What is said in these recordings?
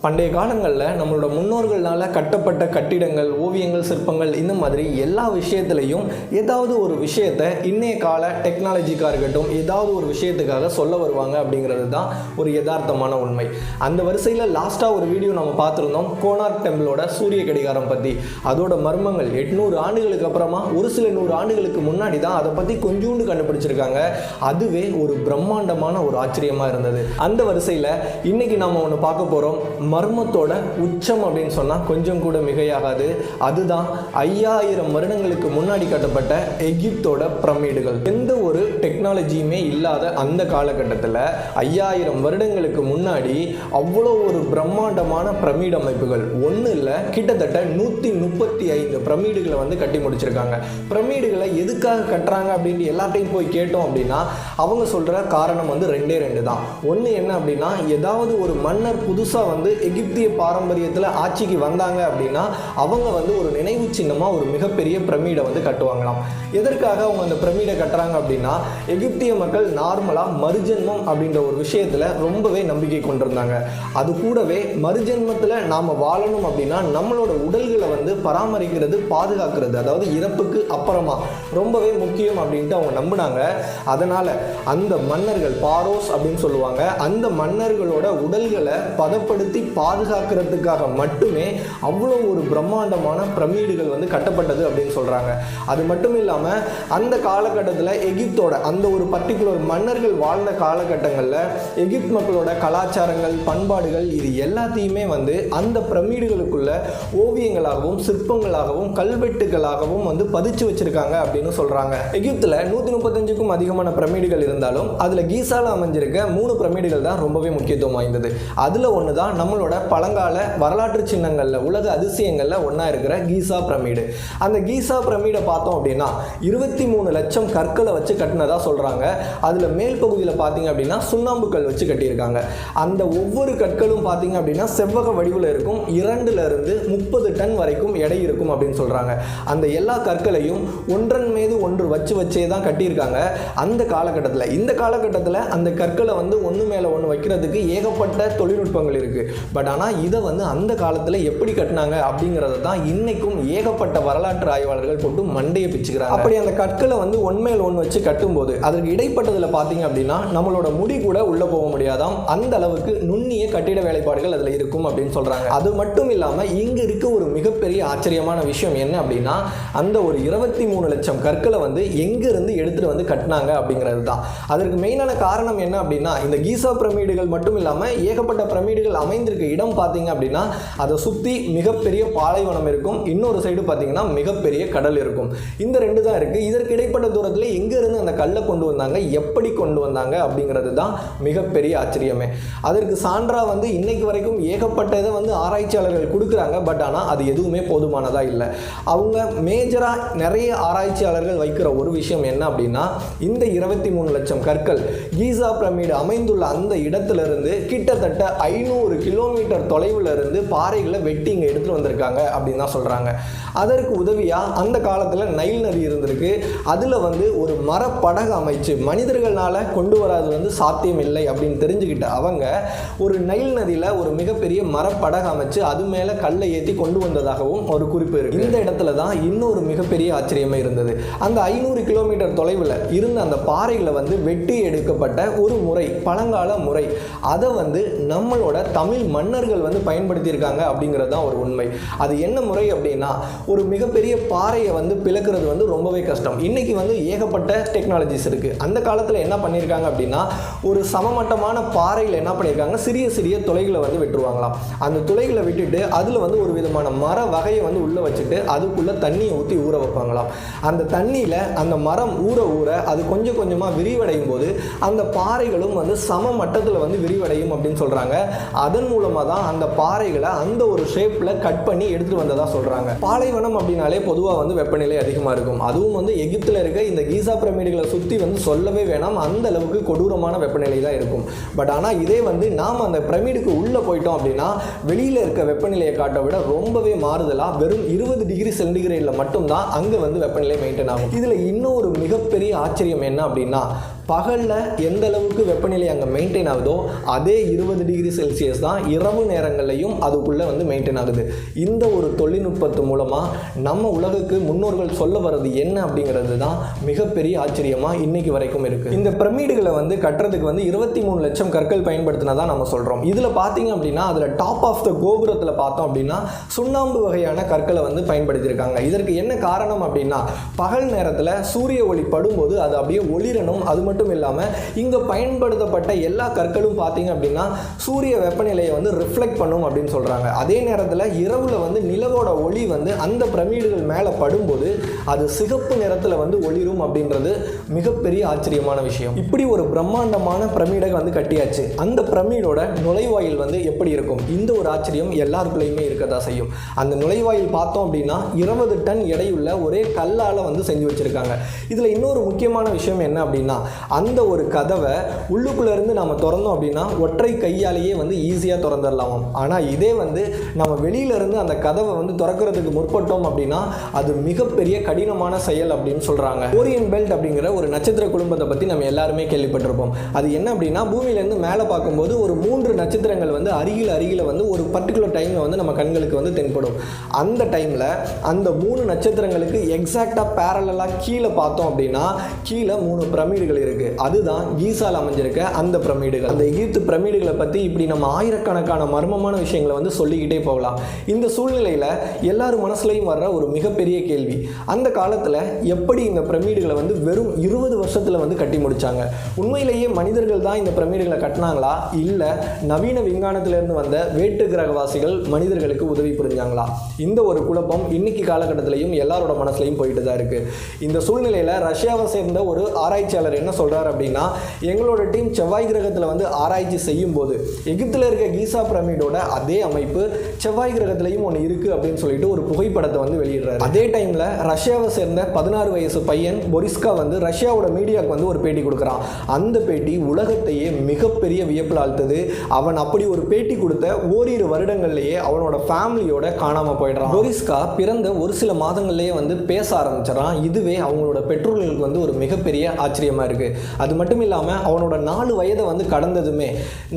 பண்டைய காலங்களில் நம்மளோட முன்னோர்களால் கட்டப்பட்ட கட்டிடங்கள், ஓவியங்கள், சிற்பங்கள் இந்த மாதிரி எல்லா விஷயத்துலையும் ஏதாவது ஒரு விஷயத்தை இன்றைய கால டெக்னாலஜிக்காக இருக்கட்டும் ஏதாவது ஒரு விஷயத்துக்காக சொல்ல வருவாங்க அப்படிங்கிறது தான் ஒரு யதார்த்தமான உண்மை. அந்த வரிசையில் லாஸ்ட்டாக ஒரு வீடியோ நம்ம பார்த்துருந்தோம், கோனார்க் டெம்பிளோட சூரிய கடிகாரம் பற்றி. அதோட மர்மங்கள் 800 ஆண்டுகளுக்கு அப்புறமா ஒரு சில 100 ஆண்டுகளுக்கு முன்னாடி தான் அதை பற்றி கொஞ்சோண்டு கண்டுபிடிச்சிருக்காங்க. அதுவே ஒரு பிரம்மாண்டமான ஒரு ஆச்சரியமாக இருந்தது. அந்த வரிசையில் இன்னைக்கு நம்ம ஒன்று பார்க்க போகிறோம். மர்மத்தோட உச்சம் அப்படின்னு சொன்னால் கொஞ்சம் கூட மிகையாகாது. அதுதான் 5000 வருடங்களுக்கு முன்னாடி கட்டப்பட்ட எகிப்தோட பிரமிடுகள். எந்த ஒரு டெக்னாலஜியுமே இல்லாத அந்த காலகட்டத்தில் 5000 வருடங்களுக்கு முன்னாடி அவ்வளோ ஒரு பிரம்மாண்டமான பிரமிடு அமைப்புகள் ஒன்றும் இல்லை, கிட்டத்தட்ட 135 பிரமிடுகளை வந்து கட்டி முடிச்சிருக்காங்க. பிரமிடுகளை எதுக்காக கட்டுறாங்க அப்படின்னு எல்லாத்தையும் போய் கேட்டோம் அப்படின்னா அவங்க சொல்கிற காரணம் வந்து ரெண்டு தான். ஒன்று என்ன அப்படின்னா, ஏதாவது ஒரு மன்னர் புதுசாக வந்து எகிப்திய பாரம்பரியத்தில் ஆட்சிக்கு வந்தாங்க அப்படின்னா அவங்க வந்து ஒரு நினைவு சின்னமாக ஒரு மிகப்பெரிய பிரமிடை வந்து கட்டுவாங்களாம். எதற்காக அவங்க அந்த பிரமிடை கட்டுறாங்க அப்படின்னா, எகிப்திய மக்கள் நார்மலாக மறுஜென்மம் அப்படின்ற ஒரு விஷயத்தில் ரொம்பவே நம்பிக்கை கொண்டிருந்தாங்க. அது கூடவே மறுஜென்மத்தில் நாம் வாழணும் அப்படின்னா நம்மளோட உடல்களை வந்து பராமரிக்கிறது, பாதுகாக்கிறது, அதாவது இறப்புக்கு அப்புறமா ரொம்பவே முக்கியம் அப்படின்ட்டு அவங்க நம்பினாங்க. அதனால் அந்த மன்னர்கள், பாரோஸ் அப்படின்னு சொல்லுவாங்க, அந்த மன்னர்களோட உடல்களை பதப்படுத்தி பாதுகாக்கிறதுக்காக மட்டுமே அவ்வளோ ஒரு பிரம்மாண்டமான பிரமிடுகள் வந்து கட்டப்பட்டது அப்படின்னு சொல்கிறாங்க. அது மட்டும் இல்லாமல் அந்த காலகட்டத்தில் எகிப்தோட அந்த ஒரு பர்டிகுலர் மன்னர்கள் வாழ்ந்த காலகட்டங்களில் எகிப்த் மக்களோட கலாச்சாரங்கள், பண்பாடுகள் இது எல்லாத்தையுமே வந்து அந்த பிரமிடுகளுக்குள்ள ஓவியங்களாகவும் சிற்பங்களாகவும் கல்வெட்டுகளாகவும் வந்து பதிச்சு வச்சிருக்காங்க அப்படின்னு சொல்கிறாங்க. எகிப்தில் 135க்கும் அதிகமான பிரமிடுகள் இருந்தாலும் அதில் கீசால அமைஞ்சிருக்க 3 பிரமிடுகள் தான் ரொம்பவே முக்கியத்துவம் வாய்ந்தது. அதில் ஒன்று தான் நம்மளோட பழங்கால வரலாற்று சின்னங்களில், உலக அதிசயங்களில் ஒன்றா இருக்கிற கீசா பிரமிடு. அந்த கீசா பிரமிடை பார்த்தோம் அப்படின்னா 23 லட்சம் கற்களை வச்சு கட்டினதாக சொல்கிறாங்க. அதில் மேல் பகுதியில் பார்த்தீங்க அப்படின்னா சுண்ணாம்பு கல் வச்சு கட்டியிருக்காங்க. அந்த ஒவ்வொரு கற்களும் பார்த்தீங்க அப்படின்னா செவ்வக வடிவில் இருக்கும். 2லிருந்து 30 டன் வரைக்கும் எடை இருக்கும் அப்படின்னு சொல்கிறாங்க. அந்த எல்லா கற்களையும் ஒன்றன் மீது ஒன்று வச்சே தான் கட்டியிருக்காங்க அந்த காலகட்டத்தில். இந்த காலகட்டத்தில் அந்த கற்களை வந்து ஒன்று மேலே ஒன்று வைக்கிறதுக்கு ஏகப்பட்ட தொழில்நுட்பங்கள் இருக்குது. பட் ஆனால் இதை வந்து அந்த காலத்தில் எப்படி கட்டினாங்க அப்படிங்கிறத தான் இன்னைக்கும் ஏகப்பட்ட வரலாற்று ஆய்வாளர்கள் போட்டு மண்டையை பிச்சுக்கிறாங்க. அப்படி அந்த கற்களை வந்து ஒன்மேல் ஒன்று வச்சு கட்டும்போது அதற்கு இடைப்பட்டதில் பார்த்தீங்க அப்படின்னா நம்மளோட முடி கூட உள்ளே போக முடியாதாம். அந்த அளவுக்கு நுண்ணிய கட்டிட வேலைப்பாடுகள் அதில் இருக்கும் அப்படின்னு சொல்கிறாங்க. அது மட்டும் இல்லாமல் இங்கே இருக்க ஒரு மிகப்பெரிய ஆச்சரியமான விஷயம் என்ன அப்படின்னா, அந்த ஒரு 23 லட்சம் கற்களை வந்து எங்கிருந்து எடுத்துகிட்டு வந்து கட்டினாங்க அப்படிங்கிறது தான். அதற்கு மெயினான காரணம் என்ன அப்படின்னா, இந்த கீசா பிரமிடுகள் மட்டும் இல்லாமல் ஏகப்பட்ட பிரமிடுகள் அமைந்திருக்க இடம் பார்த்தீங்க அப்படின்னா அதை சுற்றி மிகப்பெரிய பாலைவனம் இருக்கும். இன்னொரு சைடு பார்த்தீங்கன்னா மிகப்பெரிய கடல் இருக்கும். இந்த 2 தான் இருக்குது. இதற்கு இடைப்பட்ட தூரத்தில் எங்கேருந்து அந்த கல்லை கொண்டு வந்தாங்க, எப்படி கொண்டு வந்தாங்க அப்படிங்கிறது தான் மிகப்பெரிய ஆச்சரியமே. அதற்கு சான்றாக வந்து இன்னைக்கு வரைக்கும் ஏகப்பட்ட இதை வந்து ஆராய்ச்சியாளர்கள் கொடுக்குறாங்க. பட் ஆனால் அது எதுவுமே போதுமானதாக இல்லை. அவங்க மேஜராக நிறைய ஆராய்ச்சியாளர்கள் வைக்கிற ஒரு விஷயம் என்ன அப்படின்னா, இந்த 23 லட்சம் கற்கள் கீசா பிரமிடு அமைந்துள்ள அந்த இடத்திலிருந்து கிட்டத்தட்ட 500 கிலோமீட்டர் தொலைவில் இருந்து பாறைகளை வெட்டி இங்கே எடுத்துகிட்டு வந்திருக்காங்க அப்படின்னு தான் சொல்கிறாங்க. அதற்கு உதவியாக அந்த காலத்தில் நைல் நதி இருந்திருக்கு. அதில் வந்து ஒரு மரப்படகு அமைச்சு மனிதர்களால் கொண்டு வராது வந்து சாத்தியம் இல்லை அப்படின்னு தெரிஞ்சுக்கிட்ட அவங்க ஒரு நைல் நதியில் ஒரு மிகப்பெரிய மரப்படகு அமைச்சு அது மேலே கல்லை ஏற்றி கொண்டு வந்ததாகவும் ஒரு குறிப்பு இருக்குது. இந்த இடத்துல தான் இன்னொரு மிகப்பெரிய ஆச்சரியமே இருந்தது. அந்த 500 கிலோமீட்டர் தொலைவில் இருந்த அந்த பாறைகளை வந்து வெட்டி எடுக்கப்பட்ட ஒரு முறை, பழங்கால முறை, அதை வந்து நம்மளோட தமிழ் மன்னர்கள் வந்து பயன்படுத்தியிருக்காங்க அப்படிங்கிறது தான் ஒரு உண்மை. அது என்ன முறை அப்படின்னா, ஒரு மிகப்பெரிய பாறையை வந்து பிளக்கிறது வந்து ரொம்பவே கஷ்டம். இன்னைக்கு வந்து ஏகப்பட்ட டெக்னாலஜிஸ் இருக்குது. அந்த காலத்தில் என்ன பண்ணியிருக்காங்க அப்படின்னா, ஒரு சமமட்டமான பாறையில் என்ன பண்ணியிருக்காங்க, சிறிய சிறிய துளைகளை வந்து விட்டுருவாங்களாம். அந்த துளைகளை விட்டுட்டு அதில் வந்து ஒரு விதமான மர வகையை வந்து உள்ளே வச்சுட்டு அதுக்குள்ளே தண்ணியை ஊற்றி ஊற வைப்பாங்களாம். அந்த தண்ணியில் அந்த மரம் ஊற அது கொஞ்சம் கொஞ்சமாக விரிவடையும் போது அந்த பாறைகளும் வந்து சம மட்டத்தில் வந்து விரிவடையும் அப்படின்னு சொல்கிறாங்க. அதன் மூலமாக தான் அந்த பாறைகளை அந்த ஒரு ஷேப்பில் கட் பண்ணி எடுத்துகிட்டு வந்ததாக சொல்கிறாங்க. பாலைவனம் அப்படின்னாலே பொதுவாக வந்து வெப்பநிலை அதிகமாக இருக்கும். அதுவும் வந்து எகிப்தில் இருக்க இந்த கீசா பிரமிடுகளை சுற்றி வந்து சொல்லவே வேணாம், அந்த அளவுக்கு கொடூரமான வெப்பநிலை தான் இருக்கும். பட் ஆனால் இதே வந்து நாம் அந்த பிரமிடுக்கு உள்ளே போயிட்டோம் அப்படின்னா வெளியில் இருக்க வெப்பநிலையை காட்ட விட ரொம்பவே மாறுதலாக வெறும் 20 டிகிரி சென்டிகிரேடில் மட்டும்தான் அங்கே வந்து வெப்பநிலை மெயின்டைன் ஆகும். இதில் இன்னொரு மிகப்பெரிய ஆச்சரியம் என்ன அப்படின்னா, பகலில் எந்த அளவுக்கு வெப்பநிலை அங்கே மெயின்டைன் ஆகுதோ அதே 20 டிகிரி செல்சியஸ் தான் இரவு நேரங்கள்லையும் அதுக்குள்ளே வந்து மெயின்டைன் ஆகுது. இந்த ஒரு தொழில்நுட்பத்து மூலமாக நம்ம உலகுக்கு முன்னோர்கள் சொல்ல வர்றது என்ன அப்படிங்கிறது தான் மிகப்பெரிய ஆச்சரியமாக இன்னைக்கு வரைக்கும் இருக்குது. இந்த பிரமிடுகளை வந்து கட்டுறதுக்கு வந்து 23 லட்சம் கற்கள் பயன்படுத்தினதான் நம்ம சொல்கிறோம். இதில் பார்த்தீங்க அப்படின்னா அதில் டாப் ஆஃப் த கோபுரத்தில் பார்த்தோம் அப்படின்னா சுண்ணாம்பு வகையான கற்களை வந்து பயன்படுத்தியிருக்காங்க. இதற்கு என்ன காரணம் அப்படின்னா பகல் நேரத்தில் சூரிய ஒளி படும்போது அது அப்படியே ஒளிரணும். அது மட்டும் இல்லாமல் இங்கே பயன்படுத்தப்பட்ட எல்லா கற்களும் பார்த்தீங்க அப்படின்னா சூரிய வெப்பநிலையை வந்து ரிஃப்ளெக்ட் பண்ணும் அப்படின்னு சொல்கிறாங்க. அதே நேரத்தில் இரவில் வந்து நிலவோட ஒளி வந்து அந்த பிரமிடுகள் மேலே படும்போது அது சிகப்பு நிறத்தில் வந்து ஒளிரும் அப்படின்றது மிகப்பெரிய ஆச்சரியமான விஷயம். இப்படி ஒரு பிரம்மாண்டமான பிரமிடை வந்து கட்டியாச்சு. அந்த பிரமிடோட நுழைவாயில் வந்து எப்படி இருக்கும்? இந்த ஒரு ஆச்சரியம் எல்லாருக்குள்ளேயுமே இருக்கதா செய்யும். அந்த நுழைவாயில் பார்த்தோம் அப்படின்னா 20 டன் எடையுள்ள ஒரே கல்லால் வந்து செஞ்சு வச்சிருக்காங்க. இதில் இன்னொரு முக்கியமான விஷயம் என்ன அப்படின்னா அந்த ஒரு கதவை உள்ளுக்குள்ள இருந்து நம்ம திறந்தோம் அப்படின்னா ஒற்றை கையாலேயே வந்து ஈஸியாக திறந்துடலாம். ஆனால் இதே வந்து நம்ம வெளியில இருந்து அந்த கதவை வந்து திறக்கிறதுக்கு முற்பட்டோம் அப்படின்னா அது மிகப்பெரிய கடினமான செயல் அப்படின்னு சொல்றாங்க. ஓரியன் பெல்ட் அப்படிங்கிற ஒரு நட்சத்திர குடும்பத்தை பற்றி நம்ம எல்லாருமே கேள்விப்பட்டிருப்போம். அது என்ன அப்படின்னா பூமியிலேருந்து மேலே பார்க்கும்போது ஒரு 3 நட்சத்திரங்கள் வந்து அருகில் வந்து ஒரு பர்டிகுலர் டைமில் வந்து நம்ம கண்களுக்கு வந்து தென்படும். அந்த டைமில் அந்த 3 நட்சத்திரங்களுக்கு எக்ஸாக்டாக பேரலாக கீழே பார்த்தோம் அப்படின்னா கீழே 3 பிரமிடுகள் இருக்குது. அதுதான் கீசால் அமைஞ்சிருக்க அந்த பிரமிடுகள். அந்த எகிப்து பிரமிடுகளை பற்றி இப்படி நம்ம ஆயிரக்கணக்கான மர்மமான விஷயங்களை வந்து சொல்லிக்கிட்டே போகலாம். இந்த சூழ்நிலையில் எல்லாரும் மனசுலையும் வர்ற ஒரு மிகப்பெரிய கேள்வி, அந்த காலத்தில் எப்படி இந்த பிரமிடுகளை வந்து வெறும் 20 வருஷத்தில் வந்து கட்டி முடித்தாங்க? உண்மையிலேயே மனிதர்கள் தான் இந்த பிரமிடுகளை கட்டினாங்களா, இல்லை நவீன விஞ்ஞானத்திலிருந்து வந்த வேற்று கிரகவாசிகள் மனிதர்களுக்கு உதவி புரிஞ்சாங்களா? இந்த ஒரு குழப்பம் இன்னைக்கு காலகட்டத்திலையும் எல்லாரோட மனசுலையும் போயிட்டு தான் இருக்குது. இந்த சூழ்நிலையில் ரஷ்யாவை சேர்ந்த ஒரு ஆராய்ச்சியாளர் என்ன சொல்கிறார் அப்படின்னா, எங்களோட டீம் செவ்வாய் கிரகத்தில் வந்து ஆராய்ச்சி செய்யும் போது எகிப்தில் இருக்க கீசா பிரமிடோட அதே அமைப்பு செவ்வாய் கிரகத்திலையும் ஒன்று இருக்குது அப்படின்னு சொல்லிட்டு ஒரு புகைப்படத்தை வந்து வெளியிடுறாரு. அதே டைமில் ரஷ்யாவை சேர்ந்த 16 வயசு பையன் பொரிஸ்கா வந்து ரஷ்யாவோட மீடியாவுக்கு வந்து ஒரு பேட்டி கொடுக்குறான். அந்த பேட்டி உலகத்தையே மிகப்பெரிய வியப்பில் ஆழ்த்துது. அவன் அப்படி ஒரு பேட்டி கொடுத்த ஓரிரு வருடங்கள்லேயே அவனோட ஃபேமிலியோட காணாமல் போயிடுறான். பொரிஸ்கா பிறந்த ஒரு சில மாதங்கள்லேயே வந்து பேச ஆரம்பிச்சிடறான். இதுவே அவங்களோட பெற்றோர்களுக்கு வந்து ஒரு மிகப்பெரிய ஆச்சரியமாக இருக்குது. அது மட்டும் இல்லாமல் அவனோட 4 வயதை வந்து கடந்ததுமே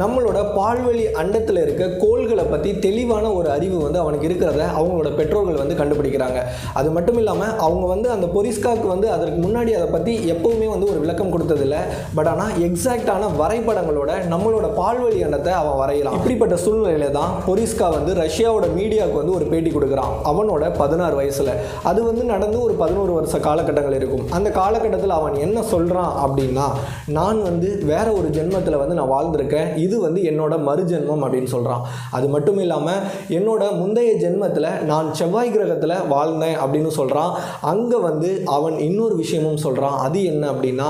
நம்மளோட பால்வெளி அண்டத்தில் இருக்க கோள்களை பற்றி தெளிவான ஒரு அறிவு வந்து அவனுக்கு இருக்கிறத அவங்களோட பெற்றோர்கள் வந்து கண்டுபிடிக்கிறாங்க. அது மட்டும் இல்லாமல் அவங்க வந்து அந்த பொரிஸ்காவுக்கு வந்து அதற்கு முன்னாடி அதை பற்றி எப்பவுமே வந்து ஒரு விளக்கம் கொடுத்ததில்லை. பட் ஆனால் எக்ஸாக்டான வரைபடங்களோட நம்மளோட பால்வெளி அண்டத்தை அவன் வரையலாம். இப்படிப்பட்ட சூழ்நிலையில தான் பொரிஸ்கா வந்து ரஷ்யாவோட மீடியாவுக்கு வந்து ஒரு பேட்டி கொடுக்குறான் அவனோட 16 வயசில். அது வந்து நடந்து ஒரு 11 வருஷ காலகட்டங்கள் இருக்கும். அந்த காலகட்டத்தில் அவன் என்ன சொல்கிறான் அப்படின்னா, நான் வந்து வேற ஒரு ஜென்மத்தில் வந்து நான் வாழ்ந்திருக்கேன், இது வந்து என்னோட மறுஜென்மம் அப்படின்னு சொல்கிறான். அது மட்டும் இல்லாமல் என்னோட முந்தைய ஜென்மத்தில் நான் செவ்வாய் கிரகத்தில் வாழ்ந்தேன் அப்படின்னு சொல்கிறான். அங்கே வந்து அவன் இன்னொரு விஷயமும் சொல்கிறான். அது என்ன அப்படின்னா,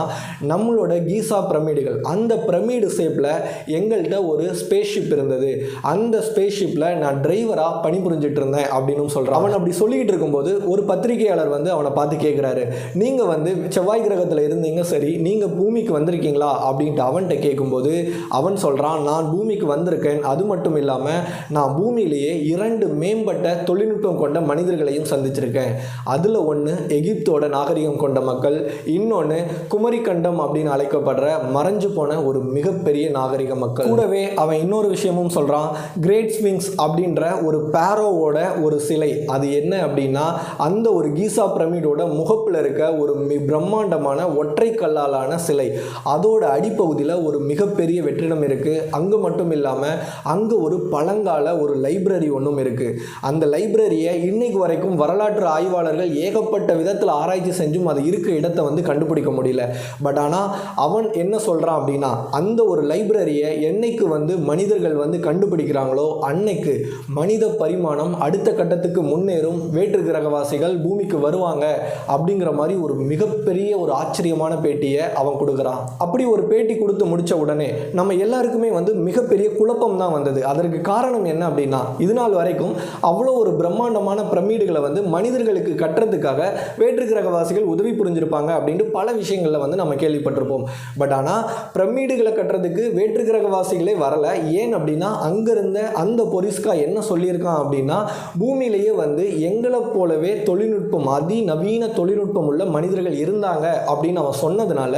நம்மளோட கீசா பிரமிடுகள், அந்த பிரமிடு ஷேப்பில் எங்கள்கிட்ட ஒரு ஸ்பேஸ் ஷிப் இருந்தது, அந்த ஸ்பேஸ் ஷிப்பில் நான் டிரைவராக பணிபுரிஞ்சிட்டு இருந்தேன் அப்படின்னு சொல்கிறான். அவன் அப்படி சொல்லிக்கிட்டு இருக்கும்போது ஒரு பத்திரிகையாளர் வந்து அவனை பார்த்து கேட்குறாரு, நீங்கள் வந்து செவ்வாய் கிரகத்தில் இருந்தீங்க, சரி நீங்கள் பூமிக்கு வந்திருக்கீங்களா அப்படின்ட்டு அவன்கிட்ட கேட்கும்போது அவன் சொல்கிறான், நான் பூமிக்கு வந்திருக்கேன், அது மட்டும் இல்லாமல் நான் பூமியிலேயே 2 மேம்பட்ட தொழில்நுட்பம் கொண்ட மனிதர்களையும் சந்திச்சிருக்கேன். அதில் ஒன்று எகிப்தோட நாகரிகம் கொண்ட மக்கள், இன்னொன்று குமரிக்கண்டம் அப்படின்னு அழைக்கப்படுற மறைஞ்சு போன ஒரு மிகப்பெரிய நாகரிக மக்கள். கூடவே அவன் இன்னொரு விஷயமும் சொல்கிறான், கிரேட் ஸ்பிங்க்ஸ் அப்படின்ற ஒரு பேரோவோட ஒரு சிலை. அது என்ன அப்படின்னா, அந்த ஒரு கீசா பிரமிடோட முகப்பில் இருக்க ஒரு பிரம்மாண்டமான ஒற்றை கல்லாலான சிலை. அதோட அடிப்பகுதியில் ஒரு மிகப்பெரிய வெற்றிடம் இருக்குது. அங்கே மட்டும் இல்லாமல் அங்கே ஒரு பழங்கால ஒரு லைப்ரரி ஒன்றும் இருக்குது. அந்த லைப்ரரியை இன்னைக்கு வரைக்கும் வரலாற்று ஆய்வாளர்கள் ஏகப்பட்ட விதத்தில் ஆராய்ச்சி செஞ்சும் அது இருக்க இடத்தை வந்து கண்டுபிடிக்க முடியல. பட் ஆனால் அவன் என்ன சொல்கிறான் அப்படின்னா, அந்த ஒரு லைப்ரரியை என்னைக்கு வந்து மனிதர்கள் வந்து கண்டுபிடிக்கிறாங்களோ அன்னைக்கு மனித பரிமாணம் அடுத்த கட்டத்துக்கு முன்னேறும், வேற்று கிரகவாசிகள் பூமிக்கு வருவாங்க அப்படிங்கிற மாதிரி ஒரு மிகப்பெரிய ஒரு ஆச்சரியமான பேட்டியை அவன் கொடுக்குறான். அப்படி ஒரு பேட்டி கொடுத்து முடித்த உடனே நம்ம எல்லாருக்குமே வந்து மிகப்பெரிய குழப்பம் தான் வந்தது. அதற்கு காரணம் என்ன அப்படின்னா, இது நாள் வரைக்கும் அவ்வளோ ஒரு பிரம்மாண்டமான பிரமிடுகளை வந்து மனிதர்களுக்கு கட்டுறதுக்காக வேற்று கிரகவாசிகள் உதவி புரிஞ்சிருப்பாங்க அப்படின்ட்டு பல விஷயங்களில் வந்து நம்ம கேள்விப்பட்டிருப்போம். பட் ஆனால் பிரமிடுகளை கட்டுறதுக்கு வேற்று கிரகவாசிகளே வரலை. ஏன் அப்படின்னா அங்கிருந்த அந்த பொரிஸ்கா என்ன சொல்லியிருக்கான் அப்படின்னா, பூமியிலேயே வந்து எங்களை போலவே தொழில்நுட்பம் அதிநவீன தொழில்நுட்பம் உள்ள மனிதர்கள் இருந்தாங்க அப்படின்னு அவன் சொன்னதுனால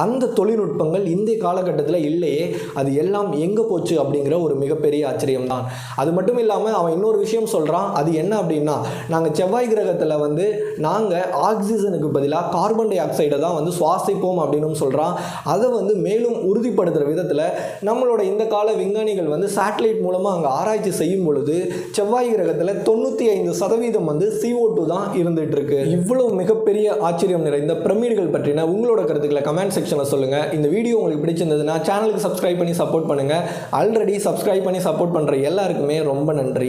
அந்த தொழில்நுட்பங்கள் இந்த காலகட்டத்தில் இல்லையே, அது எல்லாம் எங்கே போச்சு அப்படிங்கிற ஒரு மிகப்பெரிய ஆச்சரியம் தான். அது மட்டும் இல்லாமல் அவன் இன்னொரு விஷயம் சொல்கிறான். அது என்ன அப்படின்னா, நாங்கள் செவ்வாய் கிரகத்தில் வந்து நாங்கள் ஆக்சிஜனுக்கு பதிலாக கார்பன் டை ஆக்சைடை தான் வந்து சுவாசிப்போம் அப்படின்னு சொல்கிறான். அதை வந்து மேலும் உறுதிப்படுத்துகிற விதத்தில் நம்மளோட இந்த கால விஞ்ஞானிகள் வந்து சேட்டலைட் மூலமாக அங்கே ஆராய்ச்சி செய்யும் பொழுது செவ்வாய் கிரகத்தில் 95% வந்து CO2 தான் இருந்துட்டு இருக்கு. இவ்வளவு மிகப்பெரிய ஆச்சரியம் நிறைந்த பிரமிடுகள் பற்றின உங்களோட கருத்துக்களை கமெண்ட் செக்ஷனில் சொல்லுங்கள். இந்த வீடியோ உங்களுக்கு பிடிச்சிருந்ததுன்னா சேனலுக்கு சப்ஸ்கிரைப் பண்ணி சப்போர்ட் பண்ணுங்கள். ஆல்ரெடி சப்ஸ்கிரைப் பண்ணி சப்போர்ட் பண்ணுற எல்லாருக்குமே ரொம்ப நன்றி.